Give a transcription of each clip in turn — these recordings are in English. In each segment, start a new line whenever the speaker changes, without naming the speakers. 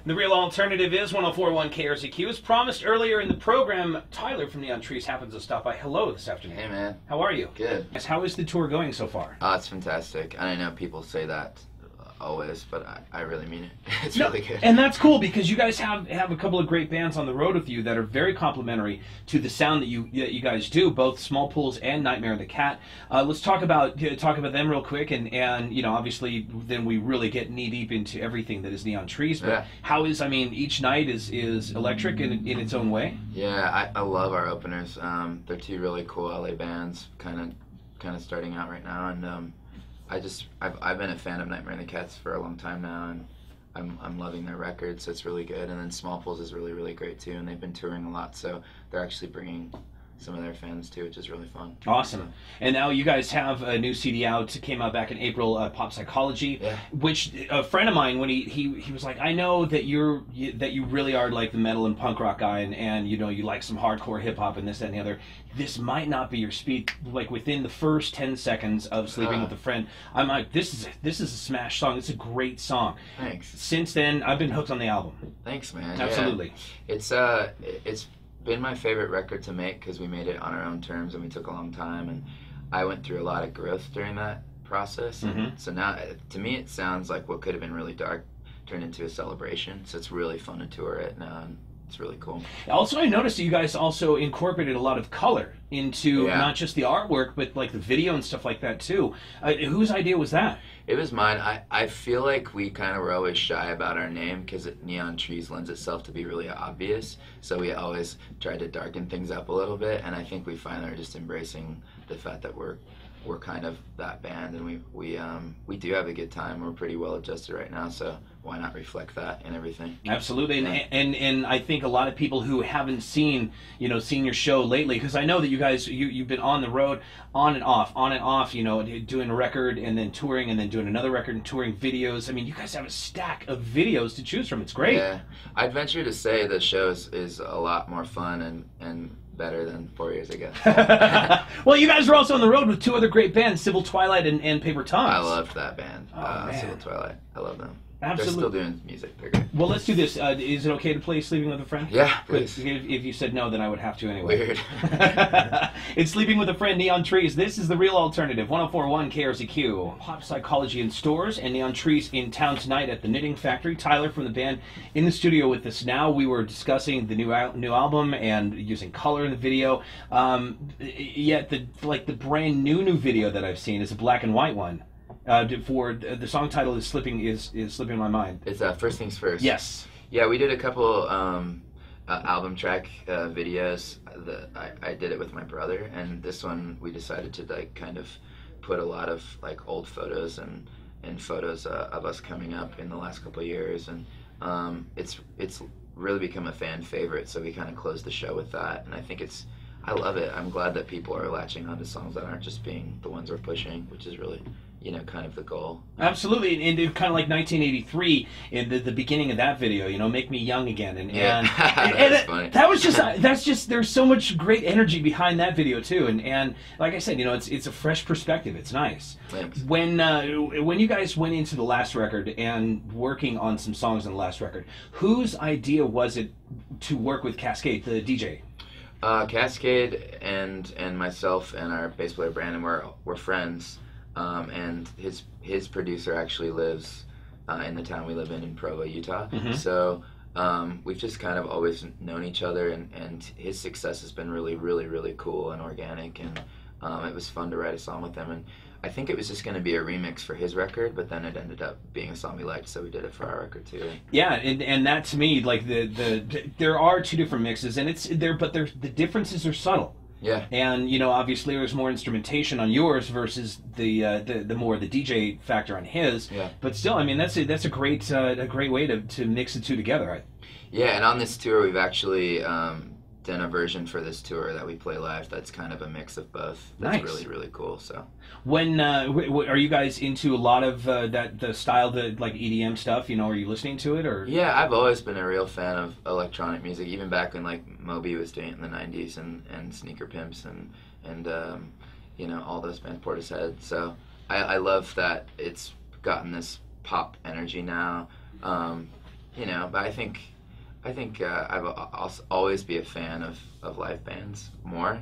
The real alternative is 104.1 KRZQ. As promised earlier in the program, Tyler from Neon Trees happens to stop by. Hello this afternoon.
Hey, man.
How are you?
Good.
How is the tour going so far?
It's fantastic. And I know people say that always, but I really mean it. It's really good.
And that's cool because you guys have a couple of great bands on the road with you that are very complimentary to the sound that you guys do, both Small Pools and Nightmare and the Cat. Let's talk about them real quick, and you know, obviously then we really get knee deep into everything that is Neon Trees. But how is, I mean, each night is electric in its own way.
Yeah, I love our openers. They're two really cool LA bands, kind of starting out right now, and I've been a fan of Nightmare and the Cats for a long time now, and I'm loving their record, so it's really good. And then Small Pools is really, really great too, and they've been touring a lot, so they're actually bringing some of their fans too, which is really fun.
Awesome. And now you guys have a new CD out. It came out back in April, Pop Psychology, which a friend of mine, when he was like, I know that you really are like the metal and punk rock guy, and you know, you like some hardcore hip hop and this, that, and the other. This might not be your speed. Like within the first 10 seconds of Sleeping with a Friend, I'm like, this is a smash song. It's a great song.
Thanks.
Since then, I've been hooked on the album.
Thanks, man.
Absolutely.
Yeah. It's been my favorite record to make because we made it on our own terms and we took a long time, and I went through a lot of growth during that process. And so now, to me, it sounds like what could have been really dark turned into a celebration. So it's really fun to tour it now, and it's really cool. Also,
I noticed that you guys also incorporated a lot of color into not just the artwork, but like the video and stuff like that too. Whose idea was that?
It was mine. I feel like we kind of were always shy about our name because Neon Trees lends itself to be really obvious. So we always tried to darken things up a little bit, and I think we finally are just embracing the fact that we're kind of that band, and we do have a good time. We're pretty well adjusted right now, so why not reflect that and everything?
Absolutely. And I think a lot of people who haven't seen your show lately, because I know that you guys you've been on the road on and off, you know, doing a record and then touring and then doing another record and touring videos. I mean, you guys have a stack of videos to choose from. It's great.
Yeah, I'd venture to say the show is a lot more fun and better than 4 years ago.
Well, you guys were also on the road with two other great bands, Civil Twilight and Paper Tongues.
I loved that band. Civil Twilight. I love them. Absolutely. They're still doing music. They're great.
Well, let's do this. Is it okay to play Sleeping with a Friend?
Yeah, please.
If you said no, then I would have to anyway.
Weird.
It's Sleeping with a Friend, Neon Trees. This is the real alternative. 104.1 KRZQ. Pop Psychology in stores, and Neon Trees in town tonight at the Knitting Factory. Tyler from the band in the studio with us now. We were discussing the new album and using color in the video. Yet the brand new video that I've seen is a black and white one. For the song title is slipping in my mind.
It's First Things First.
Yes.
Yeah, we did a couple album track videos. I did it with my brother, and this one we decided to like kind of put a lot of like old photos and photos of us coming up in the last couple of years, and it's really become a fan favorite. So we kind of closed the show with that, and I love it. I'm glad that people are latching onto songs that aren't just being the ones we're pushing, which is really, you know, kind of the goal.
Absolutely, and kind of like 1983 in the beginning of that video, you know, Make Me Young Again, and
that's funny.
That's just there's so much great energy behind that video too, and like I said, you know, it's a fresh perspective. It's nice.
Thanks.
When you guys went into the last record and working on some songs on the last record, whose idea was it to work with Kaskade, the DJ?
Kaskade and myself and our bass player Brandon were friends, and his producer actually lives in the town we live in Provo, Utah. So we've just kind of always known each other, and his success has been really, really, really cool and organic, and it was fun to write a song with him. And I think it was just going to be a remix for his record, but then it ended up being a song we liked, so we did it for our record too.
Yeah, and that to me, like there are two different mixes, and the differences are subtle.
Yeah. And
you know, obviously there's more instrumentation on yours versus the more the DJ factor on his.
Yeah.
But still, I mean, that's a great way to mix the two together.
Yeah, and on this tour we've actually done a version for this tour that we play live that's kind of a mix of both. That's really, really cool. So
when are you guys into a lot of the style, the like EDM stuff, you know, are you listening to it? Or
yeah, I've always been a real fan of electronic music, even back when like Moby was doing it in the 90s, and Sneaker Pimps and you know, all those bands, Portishead. So I love that it's gotten this pop energy now. you know, but I think I'll always be a fan of live bands more,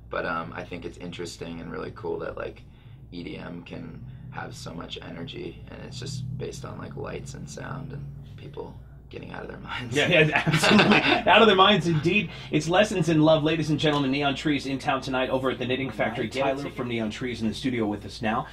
but I think it's interesting and really cool that like EDM can have so much energy, and it's just based on like lights and sound and people getting out of their minds.
Yeah, absolutely. Out of their minds, indeed. It's Lessons in Love, ladies and gentlemen. Neon Trees in town tonight over at the Knitting Factory. Tyler from Neon Trees in the studio with us now.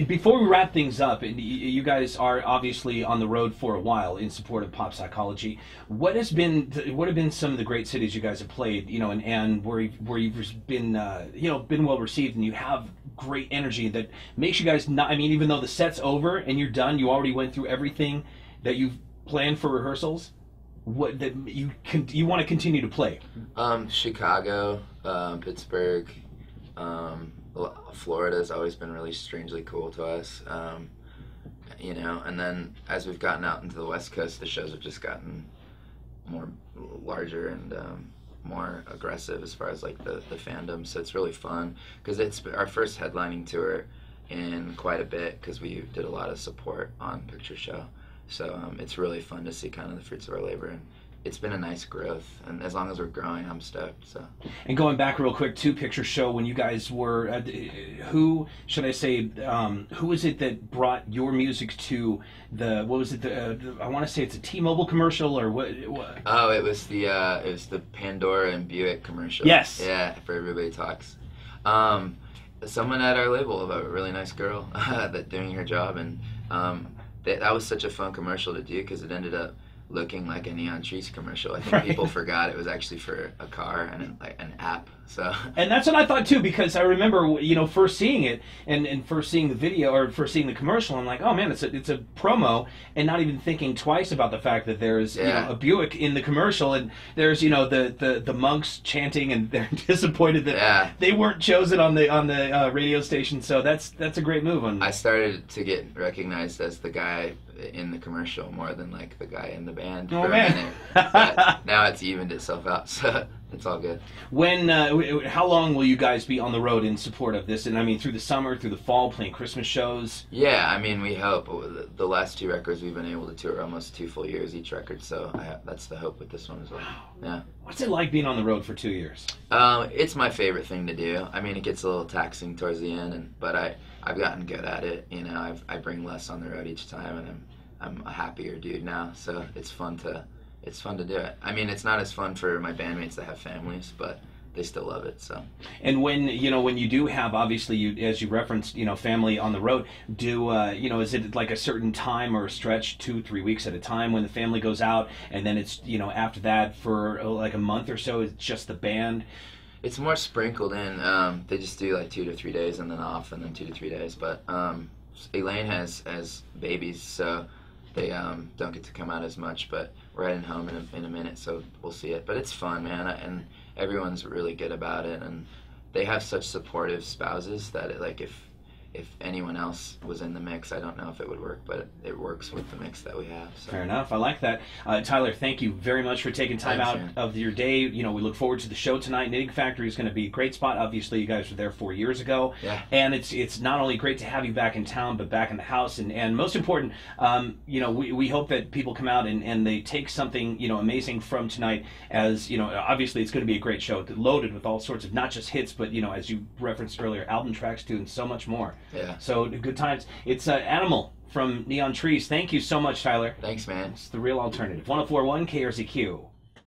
Before we wrap things up, you guys are obviously on the road for a while in support of pop psychology. What have been some of the great cities you guys have played, you know, and where you've been, you know, been well received, and you have great energy that makes you guys not, I mean, even though the set's over and you're done, you already went through everything that you've planned for rehearsals, what that you want to continue to play?
Chicago, Pittsburgh, Florida's always been really strangely cool to us. You know, and then as we've gotten out into the West Coast, the shows have just gotten more larger and more aggressive as far as like the fandom. So it's really fun because it's our first headlining tour in quite a bit because we did a lot of support on Picture Show. So it's really fun to see kind of the fruits of our labor, and it's been a nice growth, and as long as we're growing, I'm stoked. So. And
going back real quick to Picture Show, when you guys were, who should I say, who was it that brought your music to the, what was it, I want to say it's a T-Mobile commercial, or what?
Oh, it was the Pandora and Buick commercial.
Yes.
Yeah, for Everybody Talks. Someone at our label, a really nice girl, that doing her job, and that was such a fun commercial to do because it ended up looking like a Neon Trees commercial. I think people forgot it was actually for a car and an app. So.
And that's what I thought too, because I remember, you know, first seeing it and first seeing the video or first seeing the commercial, I'm like, oh man, it's a promo, and not even thinking twice about the fact that there's you know, a Buick in the commercial, and there's, you know, the monks chanting, and they're disappointed that they weren't chosen on the radio station. So that's a great move.
I started to get recognized as the guy in the commercial more than like the guy in the band for a minute. But now it's evened itself out, so it's all good.
When how long will you guys be on the road in support of this? And I mean, through the summer, through the fall, playing Christmas shows?
Yeah, I mean, we hope. The last two records we've been able to tour almost 2 full years each record, so that's the hope with this one as well.
Wow.
Yeah.
What's it like being on the road for 2 years?
It's my favorite thing to do. I mean, it gets a little taxing towards the end, but I've gotten good at it. You know, I bring less on the road each time, and I'm a happier dude now, so it's fun to do it. I mean, it's not as fun for my bandmates that have families, but they still love it. So.
And when you do have, obviously, you, as you referenced, you know, family on the road, you know, is it like a certain time or a stretch, 2-3 weeks at a time when the family goes out, and then it's, you know, after that for like a month or so, it's just the band?
It's more sprinkled in. They just do like 2 to 3 days and then off, and then 2 to 3 days. But Elaine has babies, so they don't get to come out as much, but we're heading home in a minute, so we'll see it. But it's fun, man, and everyone's really good about it, and they have such supportive spouses that if anyone else was in the mix, I don't know if it would work, but it works with the mix that we have. So.
Fair enough. I like that. Tyler, thank you very much for taking time out of your day. You know, we look forward to the show tonight. Knitting Factory is going to be a great spot. Obviously, you guys were there 4 years ago.
Yeah.
And it's not only great to have you back in town, but back in the house. And most important, you know, we hope that people come out and they take something, you know, amazing from tonight. As, you know, obviously it's going to be a great show, loaded with all sorts of not just hits, but, you know, as you referenced earlier, album tracks too, and so much more.
Yeah.
So good times. It's Animal from Neon Trees. Thank you so much, Tyler.
Thanks, man.
It's the real alternative. 104.1 KRZQ.